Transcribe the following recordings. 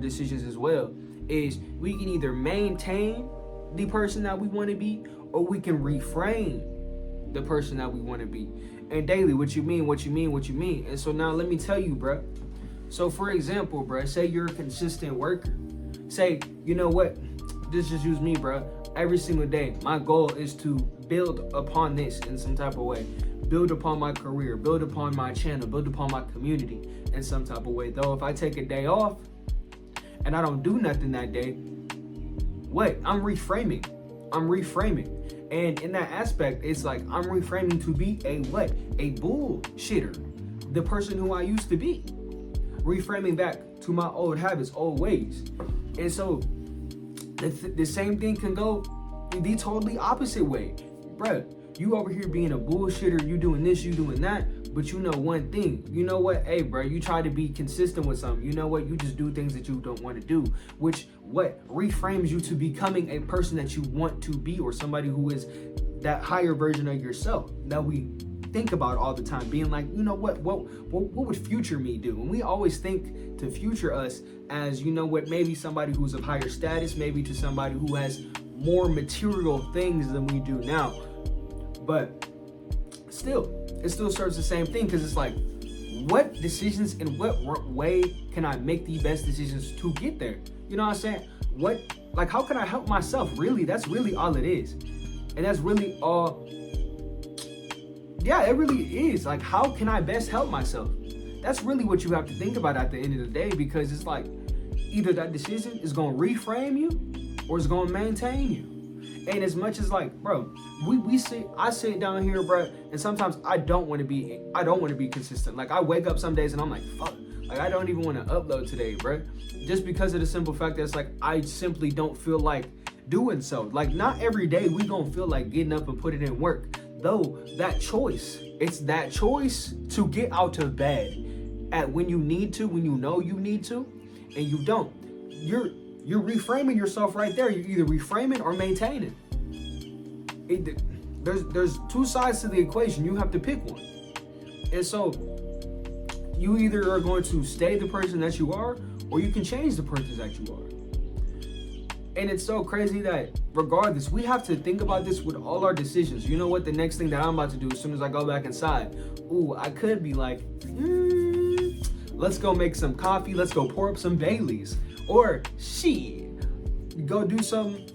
decisions as well, is we can either maintain the person that we want to be, or we can reframe the person that we want to be. And daily, what you mean, what you mean, what you mean. And so now let me tell you, bro. So for example, bro, say you're a consistent worker. Say, you know what? Just use me, bro. Every single day, my goal is to build upon this in some type of way. Build upon my career, build upon my channel, build upon my community in some type of way. Though if I take a day off and I don't do nothing that day, what? I'm reframing. And in that aspect, it's like I'm reframing to be a what? A bullshitter. The person who I used to be. Reframing back to my old habits, old ways. And so the same thing can go the totally opposite way. Bruh, you over here being a bullshitter, you doing this, you doing that, but you know one thing. You know what? Hey, bro, you try to be consistent with something. You know what? You just do things that you don't want to do, which what reframes you to becoming a person that you want to be, or somebody who is that higher version of yourself that we think about all the time, being like, you know what would future me do? And we always think to future us as, you know what, maybe somebody who's of higher status, maybe to somebody who has more material things than we do now. But still, it still serves the same thing, because it's like, what decisions in what way can I make the best decisions to get there? You know what I'm saying? Like, how can I help myself? Really, that's really all it is. And that's really all. Yeah, it really is. Like, how can I best help myself? That's really what you have to think about at the end of the day, because it's like, either that decision is going to reframe you or it's going to maintain you. And as much as like, bro, I sit down here, bro, and sometimes I don't want to be consistent. Like, I wake up some days and I'm like, fuck, like I don't even want to upload today, bro. Just because of the simple fact that it's like, I simply don't feel like doing so. Like, not every day we gonna feel like getting up and putting in work. Though it's that choice to get out of bed at when you need to, when you know you need to, and you don't. You're reframing yourself right there. You're either reframing or maintaining. There's two sides to the equation. You have to pick one. And so you either are going to stay the person that you are, or you can change the person that you are. And it's so crazy that regardless, we have to think about this with all our decisions. You know what? The next thing that I'm about to do as soon as I go back inside, I could be like, let's go make some coffee. Let's go pour up some Baileys. Or go do something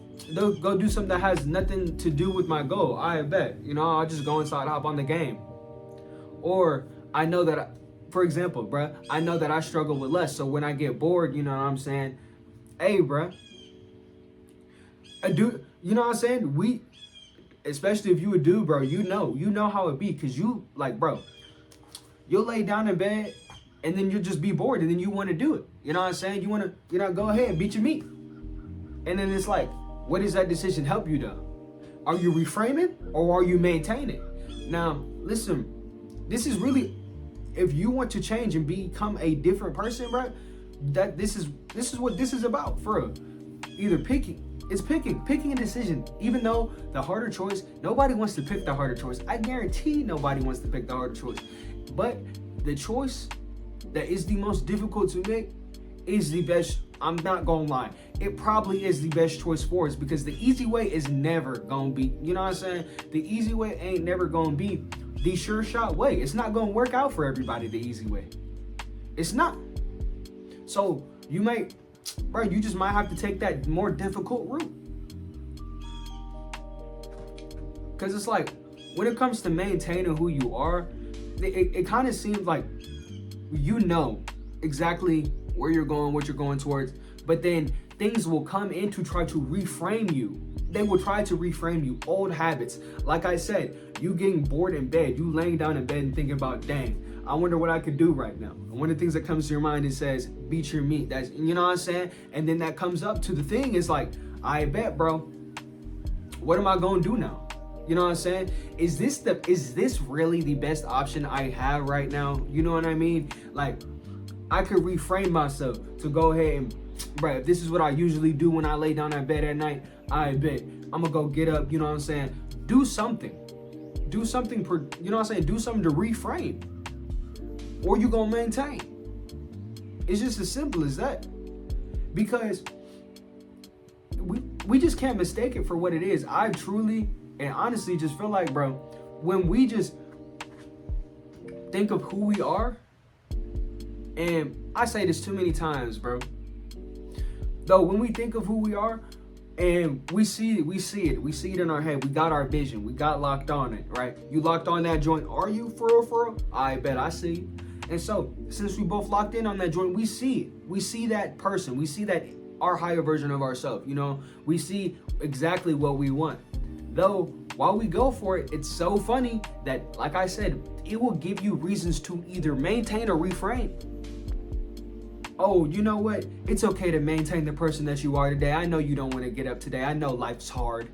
that has nothing to do with my goal. I bet. I'll just go inside, hop on the game. Or I know that, for example, bruh, I know that I struggle with less. So when I get bored, you know what I'm saying? Hey, bruh. You know what I'm saying? Especially if you a dude, bro, you know how it be, because you, like, bro, you'll lay down in bed and then you'll just be bored and then you want to do it. You know what I'm saying? You want to, go ahead and beat your meat. And then it's like, what does that decision help you though? Are you reframing or are you maintaining? Now, listen, this is really, if you want to change and become a different person, bro, that this is what this is about, for real. Either picking a decision. Even though the harder choice, nobody wants to pick the harder choice. I guarantee nobody wants to pick the harder choice. But the choice that is the most difficult to make is the best. I'm not gonna lie. It probably is the best choice for us, because the easy way is never gonna be, you know what I'm saying? The easy way ain't never gonna be the sure shot way. It's not gonna work out for everybody the easy way. It's not. So you just might have to take that more difficult route. Because it's like, when it comes to maintaining who you are, it kind of seems like you know exactly where you're going, what you're going towards, but then things will come in to try to reframe you. They will try to reframe you. Old habits. Like I said, you getting bored in bed, you laying down in bed and thinking about, dang, I wonder what I could do right now. And one of the things that comes to your mind, it says, beat your meat. That's, you know what I'm saying? And then that comes up to the thing, is like, I bet, bro, what am I gonna do now? You know what I'm saying? Is this really the best option I have right now? You know what I mean? Like, I could reframe myself to go ahead and, bro, if this is what I usually do when I lay down in bed at night, I bet I'm gonna go get up, you know what I'm saying? Do something, you know what I'm saying? Do something to reframe, or you gonna maintain. It's just as simple as that. because we just can't mistake it for what it is. I truly and honestly just feel like, bro, when we just think of who we are, and I say this too many times, bro, though, when we think of who we are and we see it in our head, we got our vision, we got locked on it, right? You locked on that joint, are you for real? I bet I see. And so since we both locked in on that joint, we see that person, we see that our higher version of ourselves, you know, we see exactly what we want. Though while we go for it, it's so funny that, like I said, it will give you reasons to either maintain or reframe. Oh, you know what? It's okay to maintain the person that you are today. I know you don't want to get up today. I know life's hard.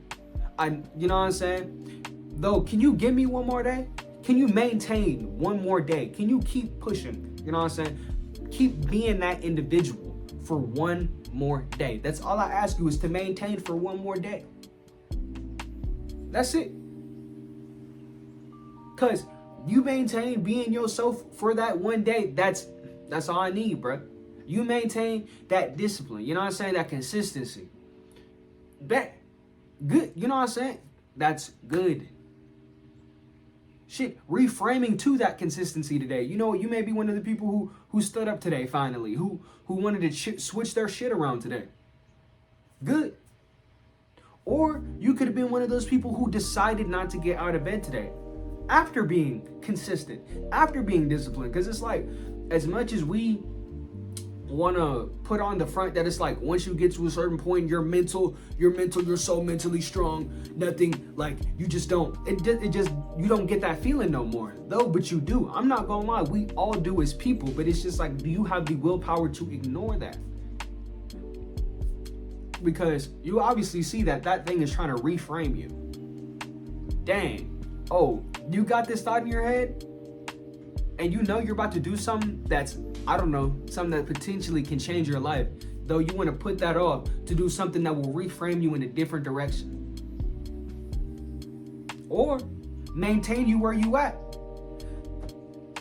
You know what I'm saying? Though, can you give me one more day? Can you maintain one more day? Can you keep pushing? You know what I'm saying? Keep being that individual for one more day. That's all I ask you, is to maintain for one more day. That's it. Cause you maintain being yourself for that one day. That's all I need, bro. You maintain that discipline. You know what I'm saying? That consistency. That good. You know what I'm saying? That's good. Shit, reframing to that consistency today. You know, you may be one of the people who stood up today finally, who wanted to switch their shit around today. Good. Or you could have been one of those people who decided not to get out of bed today after being consistent, after being disciplined. Because it's like, as much as we want to put on the front that it's like, once you get to a certain point, you're so mentally strong, nothing, like, you just don't, you don't get that feeling no more, though, but you do. I'm not gonna lie, we all do as people, but it's just like, do you have the willpower to ignore that? Because you obviously see that thing is trying to reframe you. Dang. Oh, you got this thought in your head, and you know you're about to do something that's, I don't know, something that potentially can change your life, though you want to put that off to do something that will reframe you in a different direction. Or maintain you where you at.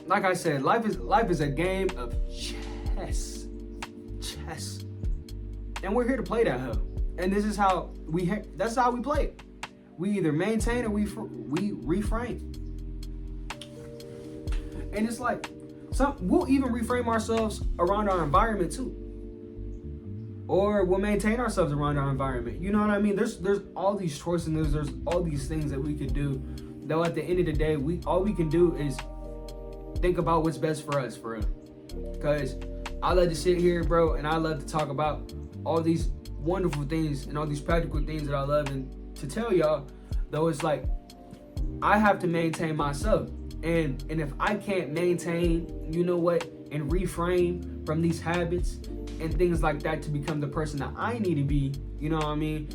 Like I said, life is a game of chess. And we're here to play that hell. And this is how that's how we play it. We either maintain or we reframe. And it's like, we'll even reframe ourselves around our environment too. Or we'll maintain ourselves around our environment. You know what I mean? There's all these choices and there's all these things that we could do. Though at the end of the day, all we can do is think about what's best for us, for real. Because I love to sit here, bro, and I love to talk about all these wonderful things and all these practical things that I love, and to tell y'all, though, it's like, I have to maintain myself. And if I can't maintain, you know what, and reframe from these habits and things like that to become the person that I need to be, you know what I mean,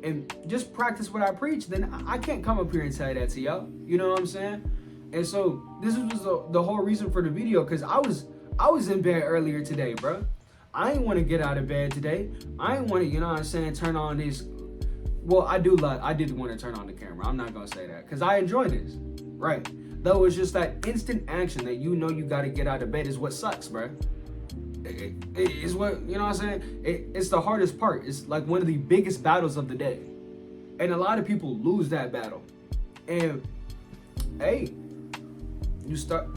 and just practice what I preach, then I can't come up here and say that to y'all. You know what I'm saying? And so this was the whole reason for the video, because I was in bed earlier today, bro. I ain't want to get out of bed today. I ain't want to, you know what I'm saying, turn on this. Well, I did want to turn on the camera. I'm not going to say that, because I enjoy this. Right. Though it's just that instant action that you know you got to get out of bed is what sucks, bro. It's what, you know what I'm saying? It's the hardest part. It's like one of the biggest battles of the day. And a lot of people lose that battle. And, hey, you start,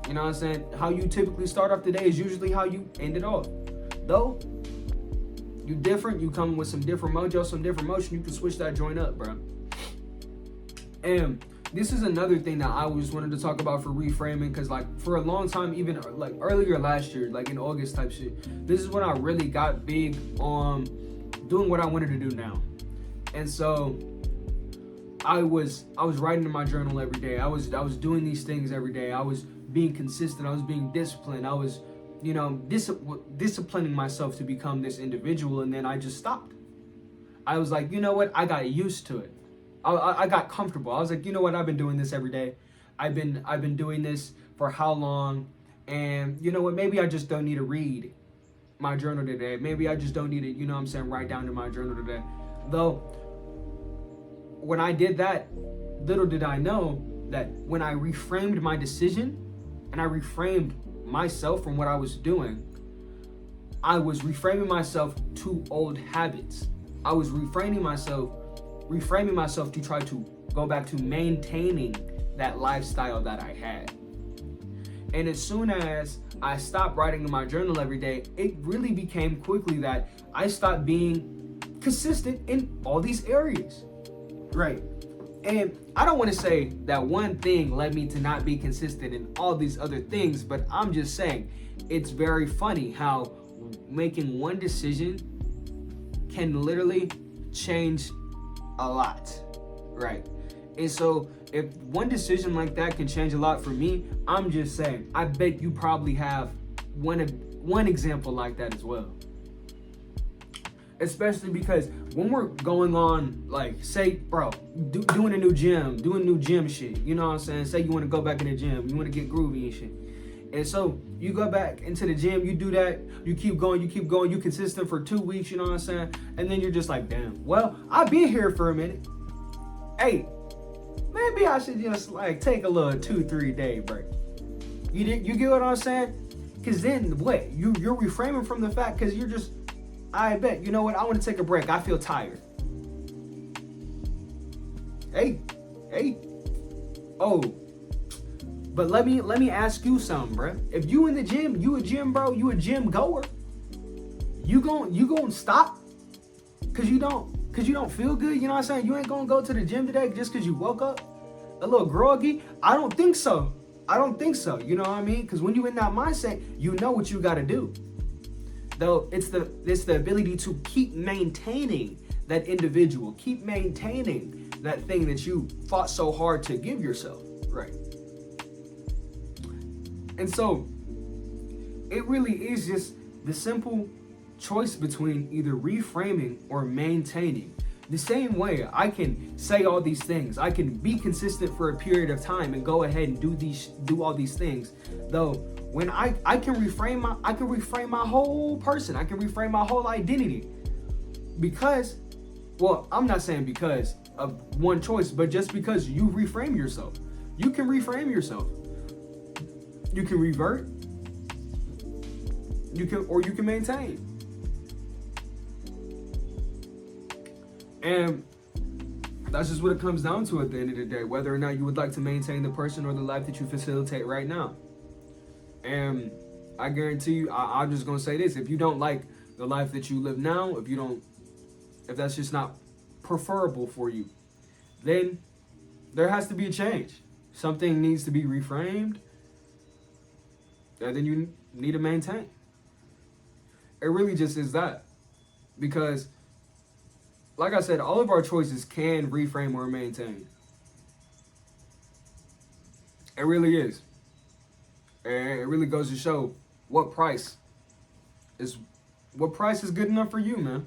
you know what I'm saying? How you typically start off the day is usually how you end it off. Though, you different, you come with some different mojo, some different motion, you can switch that joint up, bro. And this is another thing that I always wanted to talk about for reframing, because like for a long time, even like earlier last year, like in August type shit, this is when I really got big on doing what I wanted to do now. And so I was writing in my journal every day. I was doing these things every day. I was being consistent. I was being disciplined. I was, you know, disciplining myself to become this individual. And then I just stopped. I was like, you know what? I got used to it. I got comfortable. I was like, you know what? I've been doing this every day. I've been doing this for how long? And you know what? Maybe I just don't need to read my journal today. Maybe I just don't need to, you know what I'm saying, write down in my journal today. Though, when I did that, little did I know that when I reframed my decision and I reframed myself from what I was doing, I was reframing myself to old habits. I was reframing myself to try to go back to maintaining that lifestyle that I had. And as soon as I stopped writing in my journal every day, it really became quickly that I stopped being consistent in all these areas. Right. And I don't want to say that one thing led me to not be consistent in all these other things, but I'm just saying it's very funny how making one decision can literally change a lot. Right. And so if one decision like that can change a lot for me, I'm just saying, I bet you probably have one example like that as well. Especially because when we're going on, like, say, bro, doing new gym shit, you know what I'm saying? Say you want to go back in the gym, you want to get groovy and shit. And so you go back into the gym, you do that, you keep going, you consistent for 2 weeks, you know what I'm saying? And then you're just like, damn, well, I've been here for a minute. Hey, maybe I should just like take a little 2-3 day break. You get what I'm saying? Cause then what? You're reframing from the fact, cause you're just, I bet, you know what? I want to take a break. I feel tired. Hey. Oh. But let me ask you something, bro. If you in the gym, you a gym bro, you a gym goer, you gon' stop cause you don't feel good, you know what I'm saying? You ain't gonna go to the gym today just cause you woke up a little groggy? I don't think so. You know what I mean? Because when you in that mindset, you know what you got to do. Though it's the ability to keep maintaining that individual, keep maintaining that thing that you fought so hard to give yourself, right? And so it really is just the simple choice between either reframing or maintaining. The same way I can say all these things, I can be consistent for a period of time and go ahead and do all these things. Though when I can reframe my whole person, I can reframe my whole identity. Because, well, I'm not saying because of one choice, but just because you reframe yourself. You can reframe yourself. You can revert. You can maintain. And that's just what it comes down to at the end of the day, whether or not you would like to maintain the person or the life that you facilitate right now. And I guarantee you, I'm just going to say this. If you don't like the life that you live now, if that's just not preferable for you, then there has to be a change. Something needs to be reframed, and then you need to maintain. It really just is that. Because like I said, all of our choices can reframe or maintain. It really is. And it really goes to show what price is good enough for you, man.